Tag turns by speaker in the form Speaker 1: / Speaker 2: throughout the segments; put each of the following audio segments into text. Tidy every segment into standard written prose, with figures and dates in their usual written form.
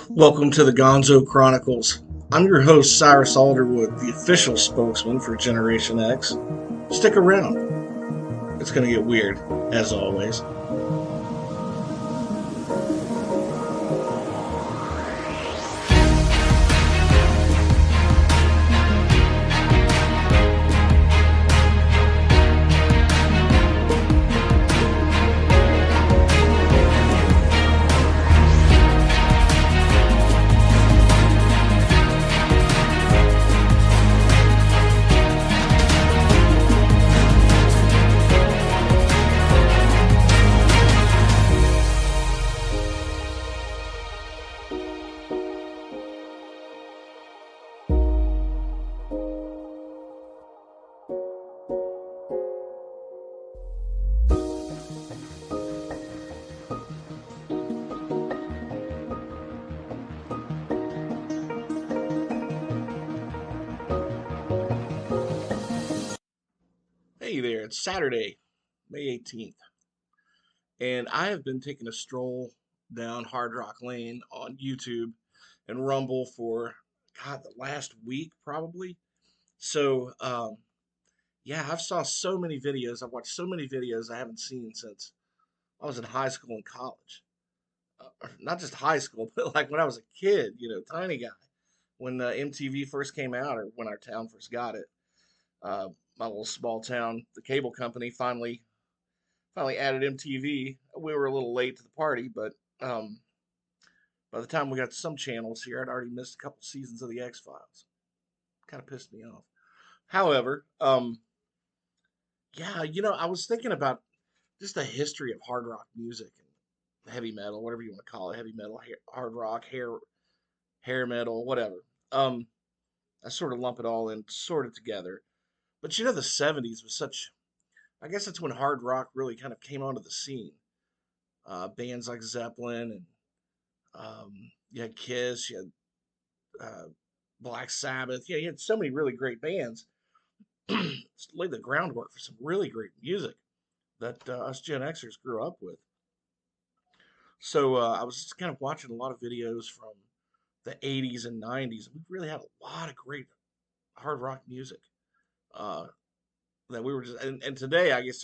Speaker 1: Welcome to the Gonzo Chronicles. I'm your host, Cyrus Alderwood, the official spokesman for Generation X. Stick around. It's going to get weird, as always. Hey there, it's Saturday, May 18th, and I have been taking a stroll down Hard Rock Lane on YouTube and Rumble for, the last week probably. So, yeah, I've saw so many videos. I've watched so many videos I haven't seen since I was in high school and college. Not just high school, but like when I was a kid, tiny guy. When MTV first came out, or when our town first got it, uh, my little small town, the cable company finally added MTV. We were a little late to the party, but um, by the time we got to some channels here, I'd already missed a couple seasons of the X Files. Kind of pissed me off. However, yeah, I was thinking about just the history of hard rock music and heavy metal, whatever you want to call it, heavy metal, hard rock, hair metal, whatever. Um, I sort of lump it all in, sort of together. But the '70s was such. I guess that's when hard rock really kind of came onto the scene. Bands like Zeppelin and you had Kiss, you had Black Sabbath. Yeah, you had so many really great bands. Laid the groundwork for some really great music that us Gen Xers grew up with. So I was just kind of watching a lot of videos from the '80s and '90s. We really had a lot of great hard rock music uh, that we were just. And today, I guess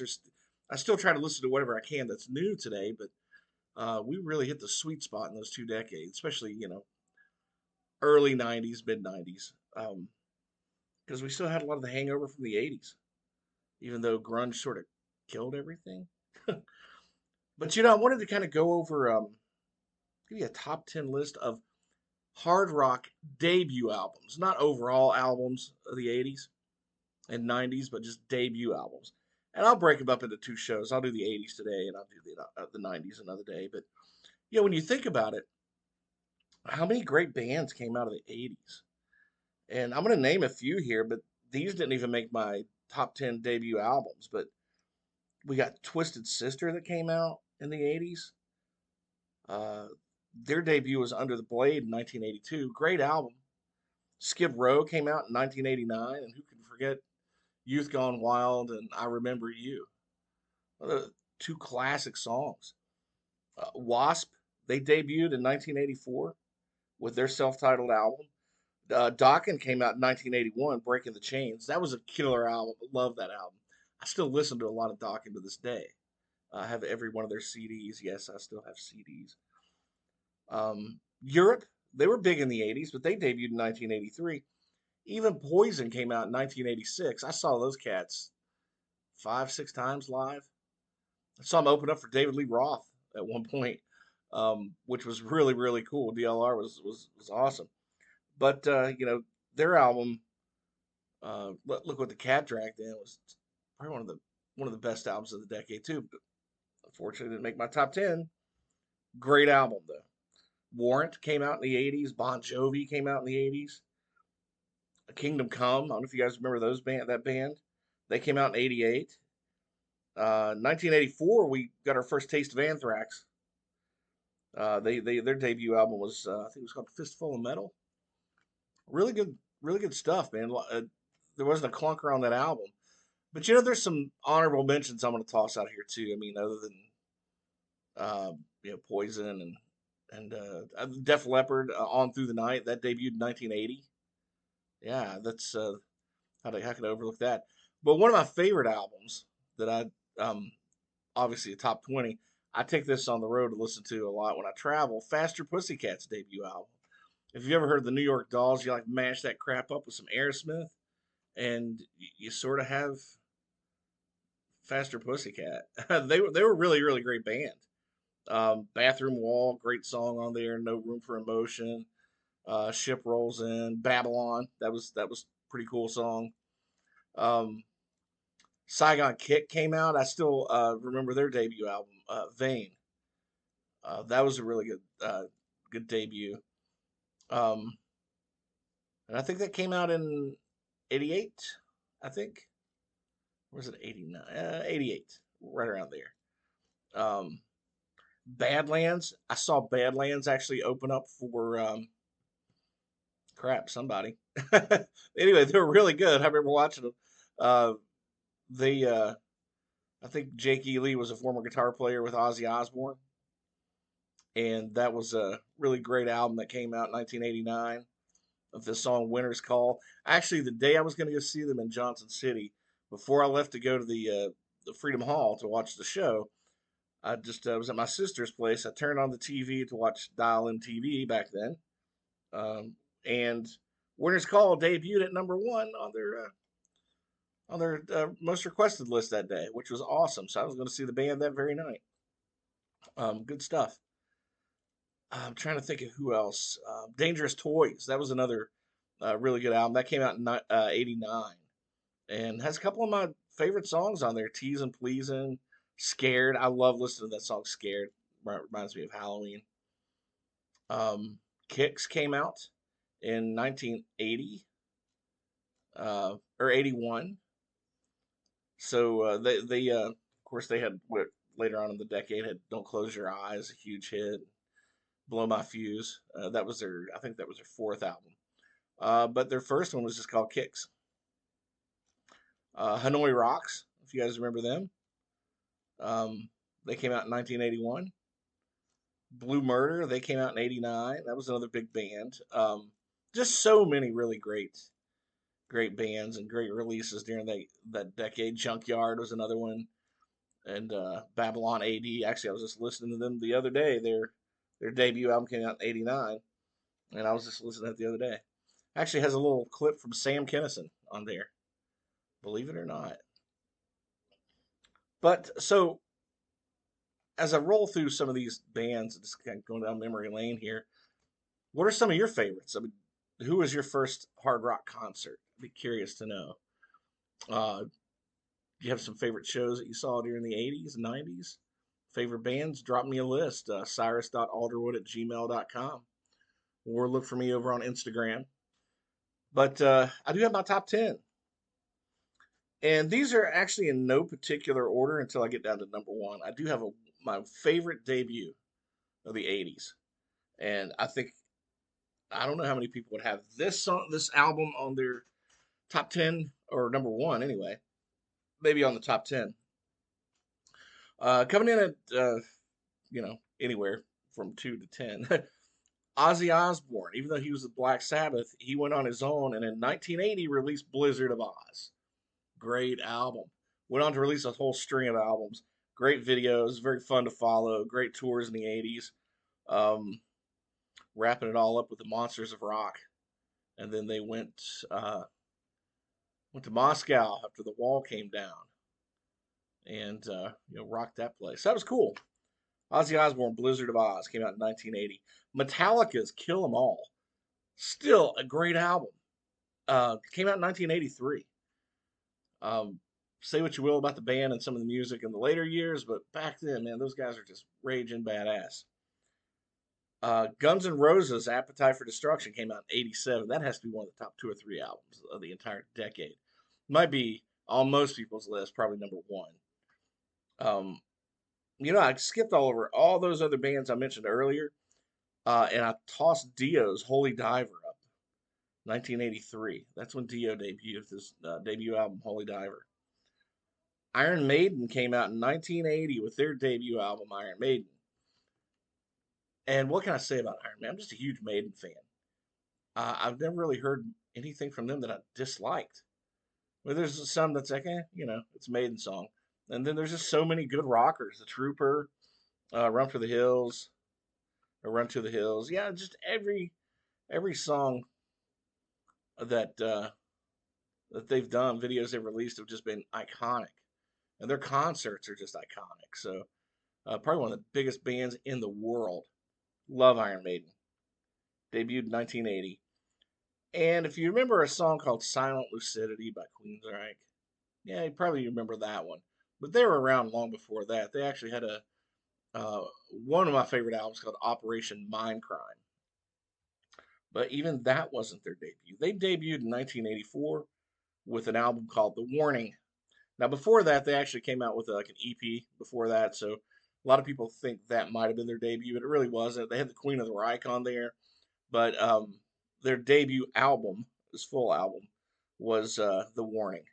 Speaker 1: I still try to listen to whatever I can that's new today, but we really hit the sweet spot in those 2 decades, especially early '90s, mid '90s, because we still had a lot of the hangover from the '80s, even though grunge sort of killed everything. But I wanted to kind of go over, give you a top 10 list of hard rock debut albums, not overall albums of the '80s and '90s, but just debut albums. And I'll break them up into two shows. I'll do the '80s today, and I'll do the '90s another day. But when you think about it, how many great bands came out of the '80s? And I'm going to name a few here, but these didn't even make my top 10 debut albums. But we got Twisted Sister that came out in the '80s. Uh, their debut was Under the Blade in 1982. Great album. Skid Row came out in 1989, and who can forget Youth Gone Wild and I Remember You? Two classic songs. Wasp, they debuted in 1984 with their self-titled album. Dokken came out in 1981, Breaking the Chains. That was a killer album. I love that album. I still listen to a lot of Dokken to this day. I have every one of their CDs. Yes, I still have CDs. Europe, they were big in the '80s, but they debuted in 1983. Even Poison came out in 1986. I saw those cats 5, 6 times live. I saw them open up for David Lee Roth at one point, which was really, really cool. DLR was awesome. But their album, Look What the Cat Dragged In, was probably one of the best albums of the decade too. But unfortunately, didn't make my top 10. Great album though. Warrant came out in the '80s. Bon Jovi came out in the '80s. Kingdom Come. I don't know if you guys remember that band. They came out in '88. 1984, we got our first taste of Anthrax. Their debut album was I think it was called Fistful of Metal. Really good stuff, man. There wasn't a clunker on that album. But there's some honorable mentions I'm going to toss out here too. I mean, other than Poison And Def Leppard, On Through the Night, that debuted in 1980. Yeah, that's how could I overlook that? But one of my favorite albums that obviously a top 20. I take this on the road to listen to a lot when I travel. Faster Pussycat's debut album. If you ever heard the New York Dolls, you like mash that crap up with some Aerosmith, and you sort of have Faster Pussycat. They were really great band. Bathroom Wall, great song on there. No Room for Emotion. Ship Rolls In. Babylon, that was pretty cool song. Um, Saigon Kick came out. I still remember their debut album, Vain. That was a really good debut. Um, and I think that came out in '88. I think, or was it '89? '88, right around there. Um, Badlands. I saw Badlands actually open up for crap somebody. Anyway, they were really good. I remember watching them. Uh, they I think Jake E. Lee was a former guitar player with Ozzy Osbourne, and that was a really great album that came out in 1989 of the song Winter's Call. Actually, the day I was going to go see them in Johnson City, before I left to go to the Freedom Hall to watch the show, I just was at my sister's place. I turned on the TV to watch Dial M TV back then, and Winter's Call debuted at #1 on their most requested list that day, which was awesome. So I was going to see the band that very night. Good stuff. I'm trying to think of who else. Dangerous Toys. That was another really good album. That came out in '89 and has a couple of my favorite songs on there. Tease and Pleasin', Scared. I love listening to that song, Scared. Reminds me of Halloween. Kicks came out in 1980 or '81. So of course, they had what later on in the decade had "Don't Close Your Eyes," a huge hit. "Blow My Fuse." I think that was their fourth album. But their first one was just called Kicks. Hanoi Rocks, if you guys remember them. They came out in 1981. Blue Murder, they came out in '89. That was another big band. Just so many really great bands and great releases during that decade. Junkyard was another one, and Babylon AD. Actually, I was just listening to them the other day. Their debut album came out in '89, and I was just listening to it the other day. Actually, has a little clip from Sam Kinison on there, believe it or not. But so as I roll through some of these bands, just kind of going down memory lane here, what are some of your favorites? I mean, who was your first hard rock concert? I'd be curious to know. Do you have some favorite shows that you saw during the '80s and '90s? Favorite bands? Drop me a list. Cyrus.alderwood@gmail.com. Or look for me over on Instagram. But I do have my top 10. And these are actually in no particular order until I get down to #1. I do have my favorite debut of the '80s. And I don't know how many people would have this album on their top 10 or #1 anyway. Maybe on the top 10. Coming in at anywhere from 2 to 10. Ozzy Osbourne, even though he was with Black Sabbath, he went on his own and in 1980 released Blizzard of Oz. Great album. Went on to release a whole string of albums. Great videos, very fun to follow. Great tours in the '80s. Um, Wrapping it all up with the Monsters of Rock, and then they went to Moscow after the wall came down, and rocked that place. That was cool. Ozzy Osbourne, Blizzard of Oz came out in 1980. Metallica's Kill 'Em All, still a great album. Came out in 1983. Say what you will about the band and some of the music in the later years, but back then, man, those guys are just raging badass. Guns N' Roses' Appetite for Destruction came out in '87. That has to be one of the top 2 or 3 albums of the entire decade. Might be on most people's list, probably #1. Um, I skipped all over all those other bands I mentioned earlier, and I tossed Dio's Holy Diver up, 1983. That's when Dio debuted his debut album, Holy Diver. Iron Maiden came out in 1980 with their debut album, Iron Maiden. And what can I say about Iron Man? I'm just a huge Maiden fan. I've never really heard anything from them that I disliked. Well, there's some that's like, it's a Maiden song. And then there's just so many good rockers. The Trooper, Run for the Hills, or Run to the Hills. Yeah, just every song that that they've done, videos they've released have just been iconic, and their concerts are just iconic. So probably one of the biggest bands in the world. Love Iron Maiden. Debuted in 1980. And if you remember a song called Silent Lucidity by Queensryche, yeah, you probably remember that one. But they were around long before that. They actually had a uh, one of my favorite albums called Operation Mindcrime. But even that wasn't their debut. They debuted in 1984 with an album called The Warning. Now, before that, they actually came out with like an EP before that. So a lot of people think that might have been their debut, but it really wasn't. They had the Queen of the Reich on there, but their debut album, this full album, was The Warning.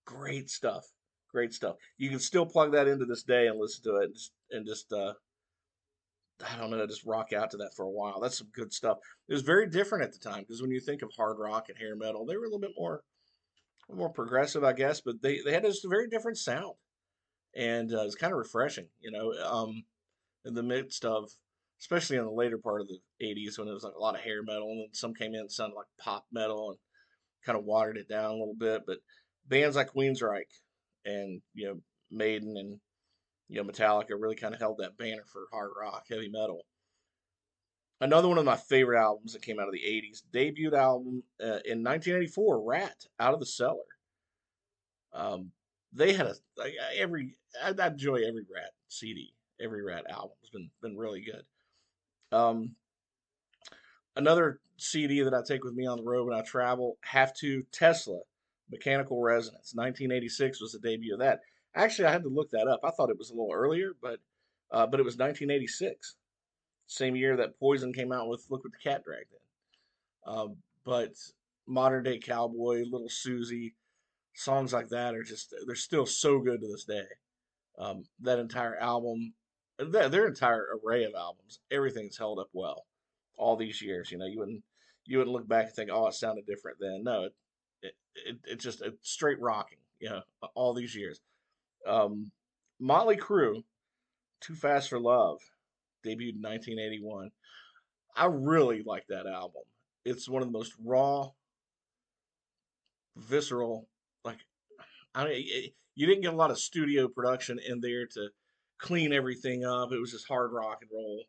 Speaker 1: Great stuff. Great stuff. You can still plug that into this day and listen to it and just I don't know, just rock out to that for a while. That's some good stuff. It was very different at the time because when you think of hard rock and hair metal, they were a little bit more progressive, I guess, but they had just a very different sound, and it's kind of refreshing, in the midst of, especially in the later part of the '80s when it was like a lot of hair metal, and then some came in and sounded like pop metal and kind of watered it down a little bit. But bands like Queensryche and Maiden and Metallica really kind of held that banner for hard rock, heavy metal. Another one of my favorite albums that came out of the '80s, debut album in 1984, Rat, Out of the Cellar. Um, they had I enjoy every Rat CD, every Rat album has been really good. Um, Another CD that I take with me on the road when I travel, Have to Tesla, Mechanical Resonance. 1986 was the debut of that. Actually, I had to look that up. I thought it was a little earlier, but it was 1986, same year that Poison came out with Look What the Cat Dragged In. But Modern Day Cowboy, Little Susie, songs like that are just they're still so good to this day. That entire album, their entire array of albums, everything's held up well all these years. You wouldn't look back and think, oh, it sounded different then. No, it just it's straight rocking. All these years. Um, Motley Crue, Too Fast for Love, debuted in 1981. I really like that album. It's one of the most raw, visceral, like I mean, you didn't get a lot of studio production in there to clean everything up. It was just hard rock and roll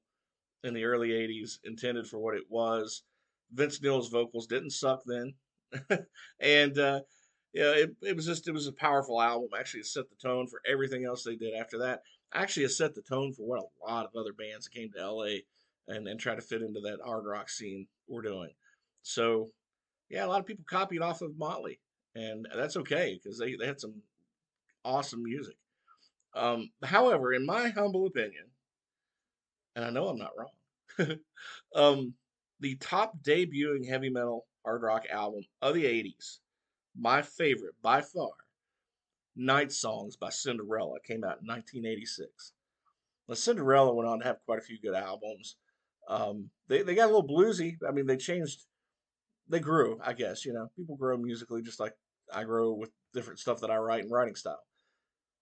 Speaker 1: in the early '80s, intended for what it was. Vince Neil's vocals didn't suck then, and yeah, it was a powerful album. Actually, it set the tone for everything else they did after that. Actually, it set the tone for what a lot of other bands that came to LA and tried to fit into that hard rock scene were doing. So yeah, a lot of people copied off of Motley, and that's okay because they had some awesome music. However, in my humble opinion, and I know I'm not wrong, um, the top debuting heavy metal hard rock album of the '80s, my favorite by far, Night Songs by Cinderella, came out in 1986. Now, Cinderella went on to have quite a few good albums. They got a little bluesy. I mean, they grew, I guess. People grow musically just like I grow with different stuff that I write and writing style.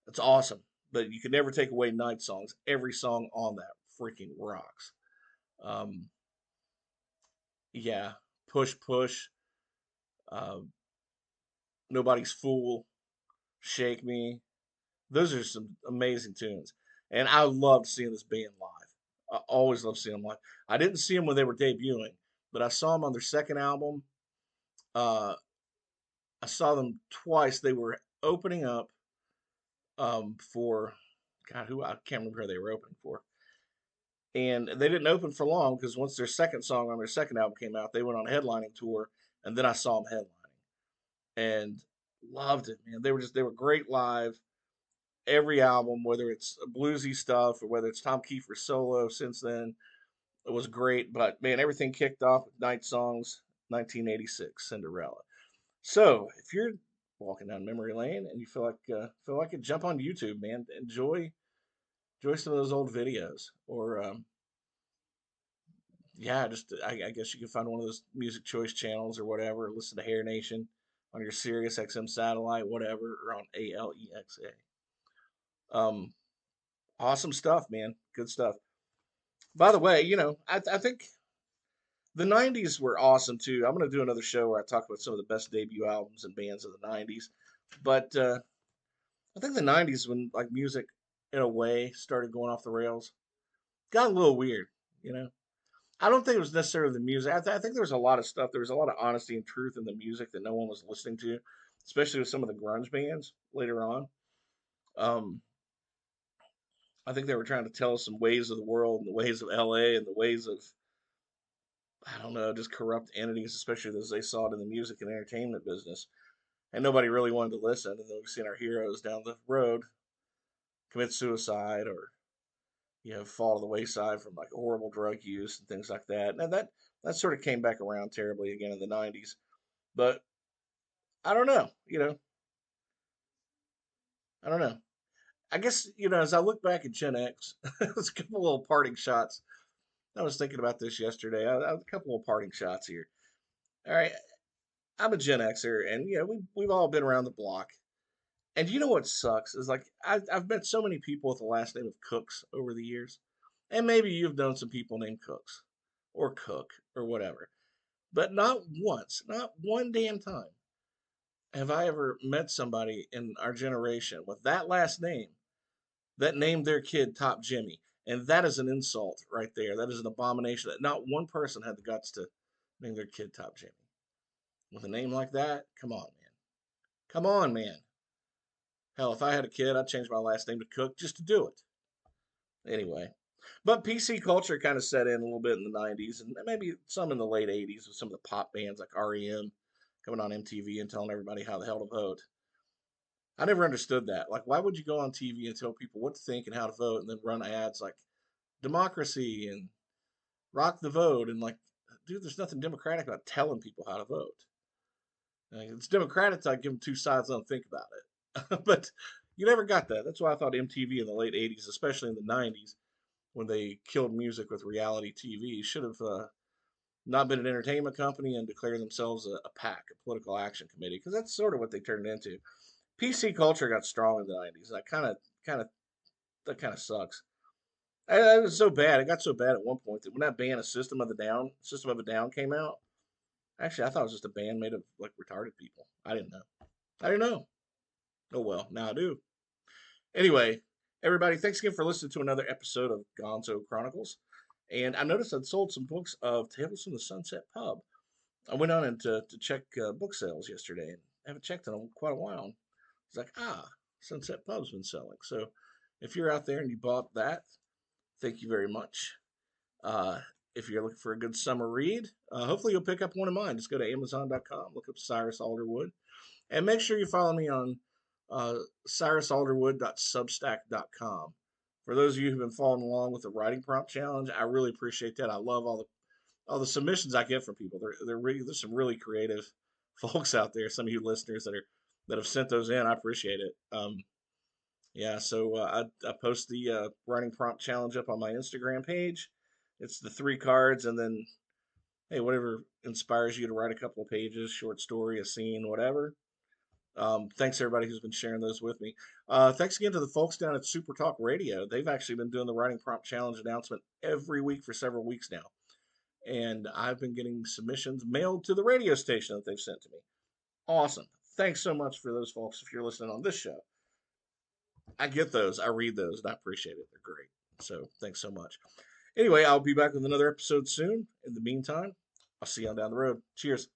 Speaker 1: It's awesome, but you can never take away Night Songs. Every song on that freaking rocks. Um, yeah, Push Push, uh, Nobody's Fool, Shake Me. Those are some amazing tunes, and I loved seeing this band live. I always loved seeing them live. I didn't see them when they were debuting, but I saw them on their second album. Uh, I saw them twice. They were opening up for God, who I can't remember who they were opening for. And they didn't open for long because once their second song on their second album came out, they went on a headlining tour, and then I saw them headlining and loved it, man. They were great live. Every album, whether it's bluesy stuff or whether it's Tom Kiefer's solo since then, it was great. But man, everything kicked off with Night Songs, 1986, Cinderella. So if you're walking down memory lane and you feel like it, jump on YouTube, man. Enjoy some of those old videos, or Yeah, just I guess you can find one of those music choice channels or whatever. Listen to Hair Nation on your Sirius XM satellite, whatever, or on ALEXA. Awesome stuff, man. Good stuff. By the way, I think the '90s were awesome too. I'm gonna do another show where I talk about some of the best debut albums and bands of the '90s. But I think the '90s, when like music, in a way, started going off the rails, got a little weird. You know, I don't think it was necessarily the music. I think there was a lot of stuff. There was a lot of honesty and truth in the music that no one was listening to, especially with some of the grunge bands later on. Um, I think they were trying to tell us some ways of the world and the ways of LA and the ways of, I don't know, just corrupt entities, especially as they saw it in the music and entertainment business. And nobody really wanted to listen. And then we've seen our heroes down the road commit suicide or, fall to the wayside from like horrible drug use and things like that. And that sort of came back around terribly again in the '90s. But I don't know, I don't know. I guess, as I look back at Gen X, there's a couple little parting shots. I was thinking about this yesterday. A couple of parting shots here. All right, I'm a Gen Xer, and we've all been around the block. And you know what sucks is like I've met so many people with the last name of Cooks over the years, and maybe you've known some people named Cooks, or Cook, or whatever. But not once, not one damn time, have I ever met somebody in our generation with that last name that named their kid Top Jimmy. And that is an insult right there. That is an abomination that not one person had the guts to name their kid Top Jimmy. With a name like that, come on, man. Come on, man. Hell, if I had a kid, I'd change my last name to Cook just to do it. Anyway, but PC culture kind of set in a little bit in the '90s and maybe some in the late '80s with some of the pop bands like REM coming on MTV and telling everybody how the hell to vote. I never understood that. Like, why would you go on TV and tell people what to think and how to vote and then run ads like democracy and rock the vote and like, dude, there's nothing democratic about telling people how to vote. Like, it's democratic to give them two sides and think about it. But you never got that. That's why I thought MTV in the late '80s, especially in the '90s, when they killed music with reality TV, should have not been an entertainment company and declared themselves a PAC, a political action committee, because that's sort of what they turned into. PC culture got strong in the '90s. And that kind of sucks. It was so bad. It got so bad at one point that when that band, a System of a Down came out. Actually, I thought it was just a band made of like retarded people. I didn't know. I didn't know. Oh well, now I do. Anyway, everybody, thanks again for listening to another episode of Gonzo Chronicles. And I noticed I'd sold some books of Tales from the Sunset Pub. I went on and to check book sales yesterday and haven't checked in quite a while. It's like, Sunset Pub's been selling. So if you're out there and you bought that, thank you very much. Uh, if you're looking for a good summer read, hopefully you'll pick up one of mine. Just go to Amazon.com, look up Cyrus Alderwood, and make sure you follow me on cyrusalderwood.substack.com. For those of you who've been following along with the writing prompt challenge, I really appreciate that. I love all the submissions I get from people. There's some really creative folks out there. Some of you listeners that have sent those in, I appreciate it. Yeah, so I post the writing prompt challenge up on my Instagram page. It's the three cards, and then hey, whatever inspires you to write a couple of pages, short story, a scene, whatever. Thanks everybody who's been sharing those with me. Thanks again to the folks down at Super Talk Radio. They've actually been doing the writing prompt challenge announcement every week for several weeks now, and I've been getting submissions mailed to the radio station that they've sent to me. Awesome. Thanks so much for those folks if you're listening on this show. I get those, I read those, and I appreciate it. They're great. So thanks so much. Anyway, I'll be back with another episode soon. In the meantime, I'll see you on down the road. Cheers.